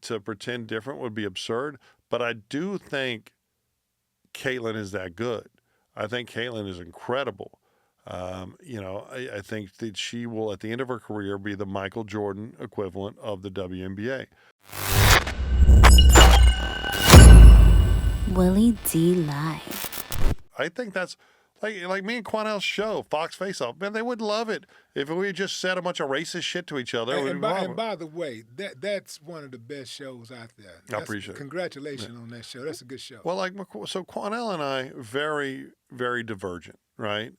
To pretend different would be absurd. But I do think Catlin is that good. I think Catlin is incredible. I think that she will, at the end of her career, be the Michael Jordan equivalent of the WNBA. Willie D Live. I think that's like me and Quanell's show, Fox Face Off. Man, they would love it if we just said a bunch of racist shit to each other. And by the way, that's one of the best shows out there. I appreciate it. Congratulations on that show. That's a good show. Well, so Quanell and I, very, very divergent, right?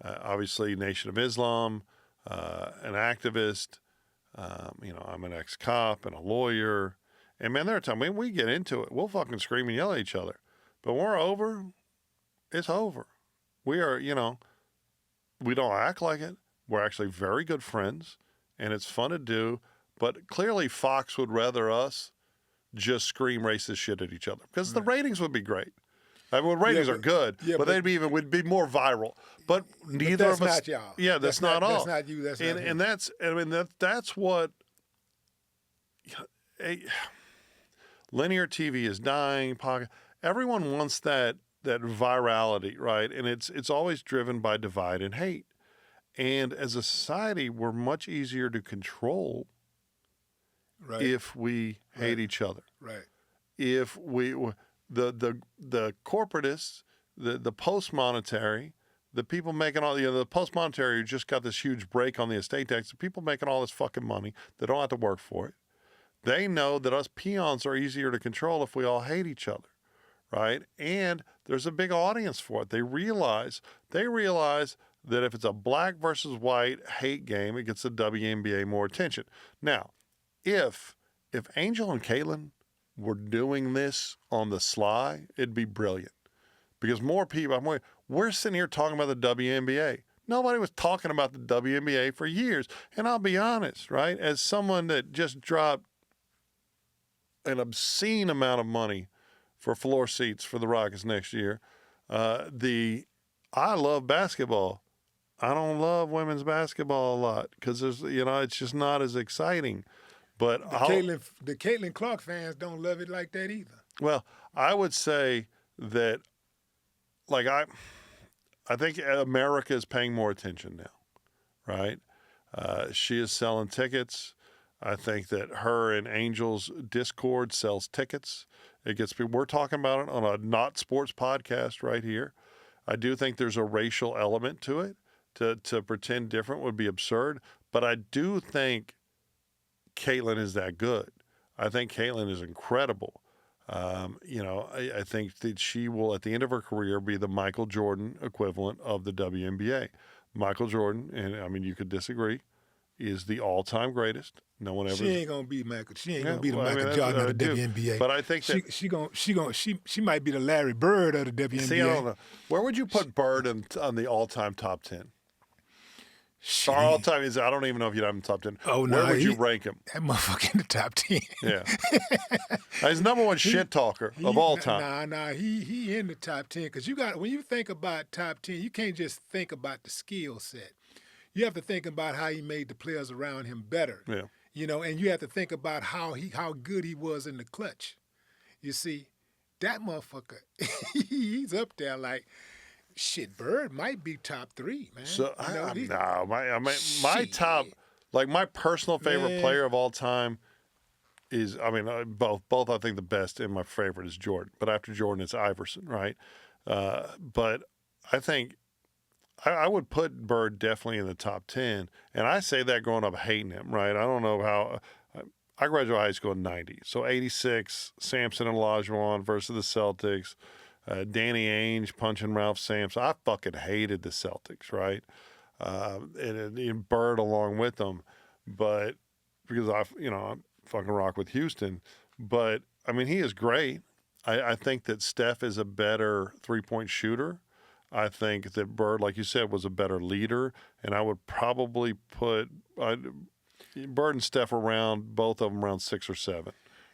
Obviously Nation of Islam, an activist. I'm an ex-cop and a lawyer. And, man, there are times when we get into it, we'll fucking scream and yell at each other. But when we're over, it's over. We are, we don't act like it. We're actually very good friends, and it's fun to do. But clearly Fox would rather us just scream racist shit at each other because the ratings would be great. I mean, ratings are good, but they'd would be more viral. But neither of us. That's not y'all. Yeah, that's not all. That's not you. That's not him. And that's what. Linear TV is dying. Everyone wants that virality, right? And it's always driven by divide and hate. And as a society, we're much easier to control if we hate each other. Right. If we the corporatists, the post-monetary, the people making all the post-monetary who just got this huge break on the estate tax, the people making all this fucking money, they don't have to work for it. They know that us peons are easier to control if we all hate each other, right? And there's a big audience for it. They realize that if it's a black versus white hate game, it gets the WNBA more attention. Now, if Angel and Catlin were doing this on the sly, it'd be brilliant. Because more people, we're sitting here talking about the WNBA. Nobody was talking about the WNBA for years. And I'll be honest, right? As someone that just dropped an obscene amount of money for floor seats for the Rockets next year, I love basketball. I don't love women's basketball a lot because it's just not as exciting. But the Caitlin Clark fans don't love it like that either. Well, I would say that, I think America is paying more attention now, right? She is selling tickets. I think that her and Angel's Discord sells tickets. It gets people. We're talking about it on a not sports podcast right here. I do think there's a racial element to it. To pretend different would be absurd. But I do think Catlin is that good. I think Catlin is incredible. I think that she will, at the end of her career, be the Michael Jordan equivalent of the WNBA. Michael Jordan, and I mean, you could disagree, is the all-time greatest. No one ever. She ain't gonna be Michael. She ain't gonna be the Michael Jordan of the WNBA. But I think that she might be the Larry Bird of the WNBA. See, I don't know. Where would you put Bird on the all-time top 10? Our all-time is, I don't even know if you'd have him top 10. Oh, no. Where would you rank him? That motherfucker in the top 10. Yeah. He's number one shit talker of all time. Nah. He in the top 10 because when you think about top 10, you can't just think about the skill set. You have to think about how he made the players around him better. Yeah. And you have to think about how good he was in the clutch. You see, that motherfucker, he's up there like, shit, Bird might be top 3, man. So, my top, my personal favorite player of all time is, both I think the best and my favorite is Jordan. But after Jordan, it's Iverson, right? But I think I would put Bird definitely in the top 10. And I say that growing up hating him, right? I don't know how. I graduated high school in 90. So 86, Sampson and Olajuwon versus the Celtics. Danny Ainge punching Ralph Sampson. I fucking hated the Celtics, right? And Bird along with them. But because I fucking rock with Houston. But, he is great. I think that Steph is a better three-point shooter. I think that Bird, like you said, was a better leader, and I would probably put Bird and Steph both of them around 6 or 7.